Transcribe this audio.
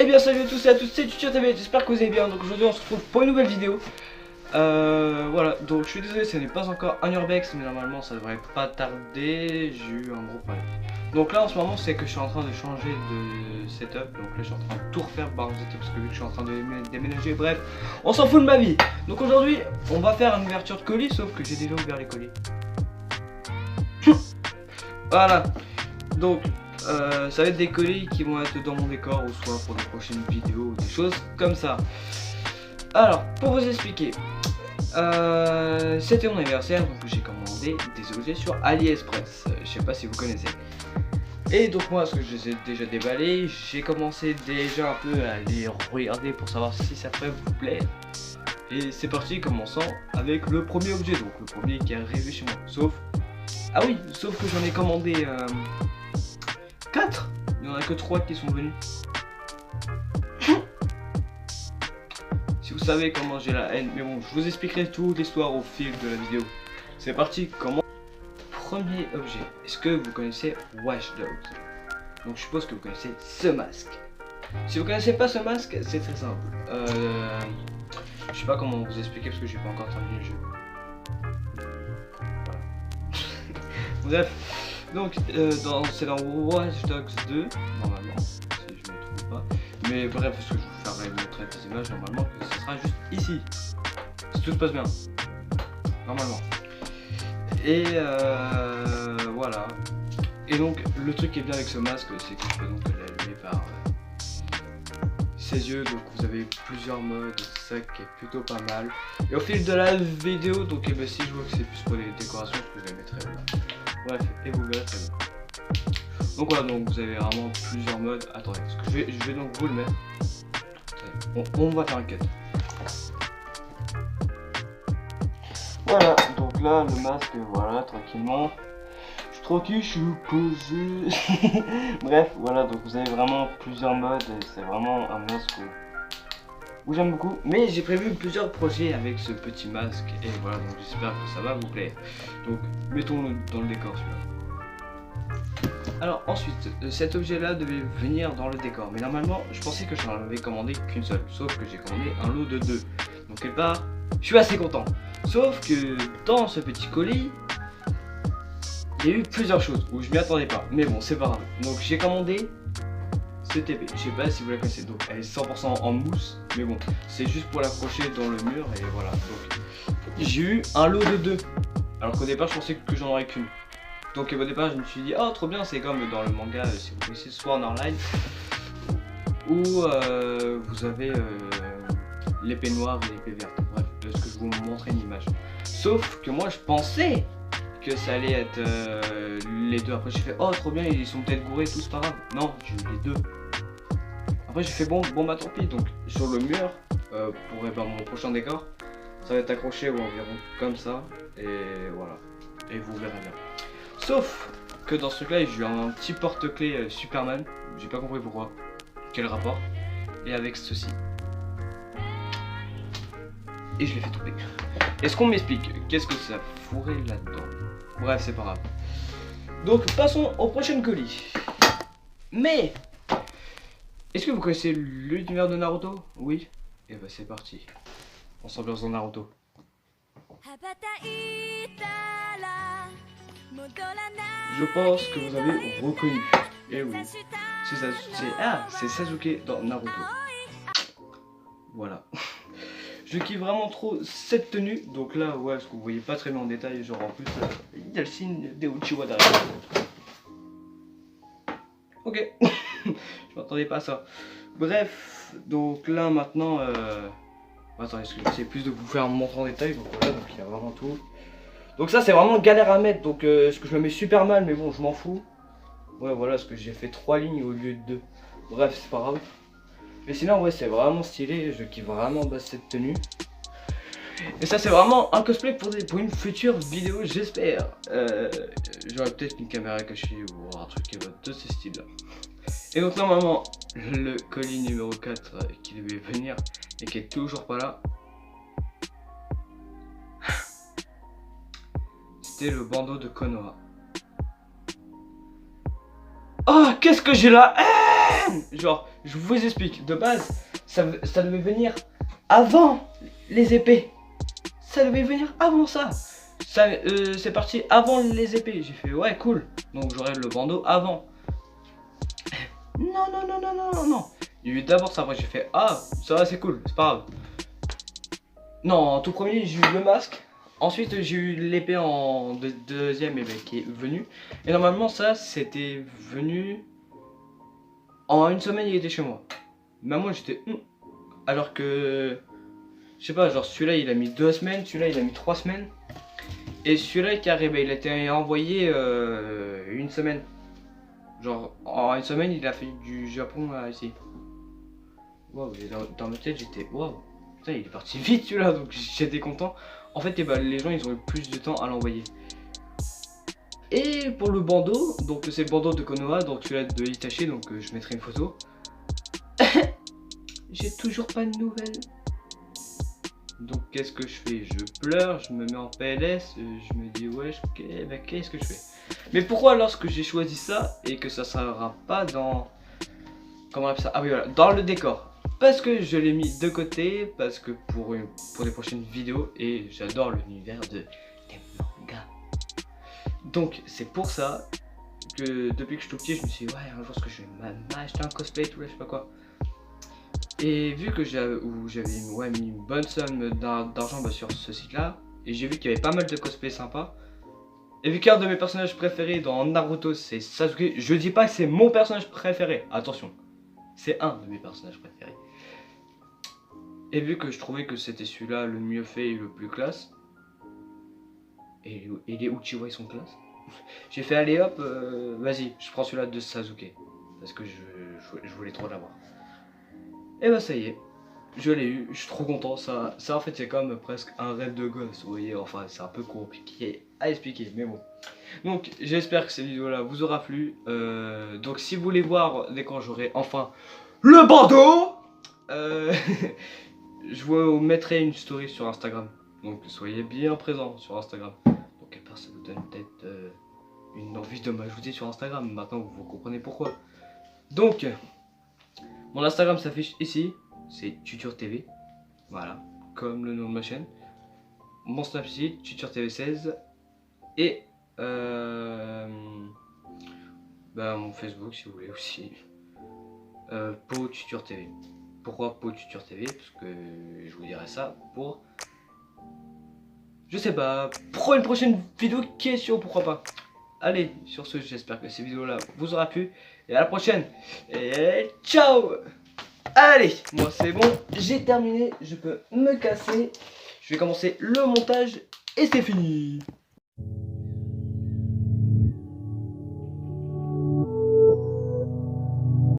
bien salut à tous et à toutes, c'est Tutur TV, j'espère que vous allez bien. Donc aujourd'hui on se retrouve pour une nouvelle vidéo. Voilà, donc je suis désolé, ce n'est pas encore un urbex, mais normalement ça devrait pas tarder. J'ai eu un gros problème. Donc là en ce moment c'est que je suis en train de changer de setup. Donc là je suis en train de tout refaire par setup parce que vu que je suis en train de déménager, bref, on s'en fout de ma vie. Donc aujourd'hui on va faire une ouverture de colis, sauf que j'ai déjà ouvert les colis. Voilà, donc ça va être des colis qui vont être dans mon décor ou soit pour des prochaines vidéos ou des choses comme ça. Alors pour vous expliquer, c'était mon anniversaire, donc j'ai commandé des objets sur AliExpress. Je sais pas si vous connaissez. Et donc moi, ce que je les ai déjà déballés, j'ai commencé déjà un peu à les regarder pour savoir si ça pourrait vous plaire. Et c'est parti, commençant avec le premier objet, donc le premier qui est arrivé chez moi. Sauf, ah oui, sauf que j'en ai commandé 4. Il n'y en a que 3 qui sont venus. Si vous savez comment j'ai la haine, mais bon, je vous expliquerai toute l'histoire au fil de la vidéo. C'est parti, comment. Premier objet, est-ce que vous connaissez Watch Dogs? Donc je suppose que vous connaissez ce masque. Si vous connaissez pas ce masque, c'est très simple. Je sais pas comment vous expliquer parce que j'ai pas encore terminé le jeu. Voilà. Bref, donc c'est dans Watch Dogs 2, normalement, si je me trompe pas. Mais bref, parce que je vous ferai montrer des images normalement, que ce sera juste ici. Si tout se passe bien. Normalement. Et voilà. Et donc le truc qui est bien avec ce masque, c'est que je peux donc l'allumer par ses yeux. Donc vous avez plusieurs modes, c'est ça qui est plutôt pas mal. Et au fil de la vidéo, donc si je vois que c'est plus pour les décorations, je les mettrai là. Bref, et vous verrez très bien. Donc voilà, donc vous avez vraiment plusieurs modes. Attendez, parce que je vais donc vous le mettre. On va faire un cut. Voilà, donc là le masque, voilà, tranquillement. Je suis tranquille, je suis posé. Bref, voilà, donc vous avez vraiment plusieurs modes. C'est vraiment un masque où j'aime beaucoup. Mais j'ai prévu plusieurs projets avec ce petit masque. Et voilà, donc j'espère que ça va vous plaire. Donc mettons-le dans le décor celui-là. Alors ensuite, cet objet là devait venir dans le décor. Mais normalement, je pensais que j'en avais commandé qu'une seule. Sauf que j'ai commandé un lot de 2. Donc quelque part, je suis assez content. Sauf que dans ce petit colis, il y a eu plusieurs choses où je m'y attendais pas. Mais bon, c'est pas grave. Donc j'ai commandé ce TP. Je sais pas si vous la connaissez. Donc elle est 100% en mousse. Mais bon, c'est juste pour l'accrocher dans le mur. Et voilà. Donc j'ai eu un lot de 2. Alors qu'au départ, je pensais que j'en aurais qu'une. Donc au départ, je me suis dit, oh trop bien, c'est comme dans le manga, si vous connaissez Sword Art Online, où vous avez l'épée noire et l'épée verte. Bref, ce que je vous montrer une image. Sauf que moi, je pensais que ça allait être les deux. Après, j'ai fait, oh trop bien, ils sont peut-être gourés, tout c'est pas grave. Non, j'ai eu les deux. Après, j'ai fait, bon bah tant pis. Donc sur le mur, pour mon prochain décor, ça va être accroché environ comme ça. Et voilà. Et vous verrez bien. Sauf que dans ce truc là, j'ai eu un petit porte-clés Superman. J'ai pas compris pourquoi. Quel rapport. Et avec ceci. Et je l'ai fait tomber. Est-ce qu'on m'explique qu'est-ce que ça fourrait là-dedans? Bref, c'est pas grave. Donc passons au prochain colis. Mais est-ce que vous connaissez l'univers de Naruto? Oui. Et bah c'est parti. On s'ambiance dans Naruto. Je pense que vous avez reconnu. Et oui. C'est Sasuke dans Naruto. Voilà. Je kiffe vraiment trop cette tenue. Donc là, ouais, parce que vous voyez pas très bien en détail. Genre en plus, il y a le signe des Uchiwa derrière. Ok. Je m'attendais pas à ça. Bref, donc là maintenant. Attends, est-ce que j'essaie plus de vous faire montrer en détail? Donc voilà, donc il y a vraiment tout. Donc ça c'est vraiment galère à mettre, donc ce que je me mets super mal, mais bon je m'en fous. Ouais voilà, parce que j'ai fait 3 lignes au lieu de 2. Bref, c'est pas grave. Mais sinon ouais, c'est vraiment stylé, je kiffe vraiment cette tenue. Et ça c'est vraiment un cosplay pour une future vidéo, j'espère. J'aurai peut-être une caméra cachée ou un truc qui va de ce style là. Et donc normalement, le colis numéro 4 qui devait venir et qui est toujours pas là. C'était le bandeau de Konoha. Oh, qu'est-ce que j'ai la haine! Genre, je vous explique. De base, ça devait venir avant les épées. Ça devait venir avant ça. C'est parti avant les épées. J'ai fait ouais cool. Donc j'aurai le bandeau avant. Non. Il y a eu d'abord ça, après j'ai fait ah ça va c'est cool, c'est pas grave. Non, en tout premier j'ai eu le masque. Ensuite j'ai eu l'épée en deuxième qui est venue. Et normalement ça c'était venu en une semaine il était chez moi. Mais moi j'étais alors que je sais pas, genre celui-là il a mis 2 semaines, celui-là il a mis 3 semaines. Et celui-là qui arrive, il a été envoyé une semaine. Genre en une semaine il a fait du Japon à ici. Waouh, dans ma tête j'étais waouh. Putain il est parti vite celui-là donc j'étais content. En fait les gens ils ont eu plus de temps à l'envoyer. Et pour le bandeau, donc c'est le bandeau de Konoha, donc celui-là de Itachi, donc je mettrai une photo. J'ai toujours pas de nouvelles. Donc qu'est-ce que je fais? Je pleure, je me mets en PLS, je me dis ouais, qu'est-ce que je fais? Mais pourquoi lorsque j'ai choisi ça et que ça sera pas dans... Comment on appelle ça? Ah oui voilà, dans le décor. Parce que je l'ai mis de côté, parce que pour les prochaines vidéos, et j'adore l'univers des mangas. Donc c'est pour ça que depuis que je suis tout petit, je me suis dit ouais un jour ce que je vais m'acheter un cosplay tout là, je sais pas quoi. Et vu que j'avais mis une bonne somme d'argent sur ce site là, et j'ai vu qu'il y avait pas mal de cosplays sympas, et vu qu'un de mes personnages préférés dans Naruto c'est Sasuke, je dis pas que c'est mon personnage préféré, attention, c'est un de mes personnages préférés. Et vu que je trouvais que c'était celui-là le mieux fait et le plus classe, et les Uchiwa ils sont classe, j'ai fait allez hop, vas-y, je prends celui-là de Sasuke, parce que je voulais trop l'avoir. Et bah ça y est, je l'ai eu, je suis trop content, ça en fait c'est comme presque un rêve de gosse, vous voyez, enfin c'est un peu compliqué à expliquer, mais bon. Donc j'espère que cette vidéo là vous aura plu, donc si vous voulez voir dès quand j'aurai enfin le bandeau, je vous mettrai une story sur Instagram, donc soyez bien présents sur Instagram. Donc ça vous donne peut-être une envie de m'ajouter sur Instagram, maintenant vous comprenez pourquoi. Donc... Mon Instagram s'affiche ici, c'est Tutur TV, voilà, comme le nom de ma chaîne. Mon Snapchat, Tutur TV 16, et mon Facebook si vous voulez aussi, Po Tutur TV. Pourquoi Po Tutur TV? Parce que je vous dirai ça pour, je sais pas, pour une prochaine vidéo question, pourquoi pas. Allez, sur ce, j'espère que ces vidéos-là vous aura plu. Et à la prochaine. Et ciao! Allez, moi c'est bon, j'ai terminé, je peux me casser. Je vais commencer le montage et c'est fini.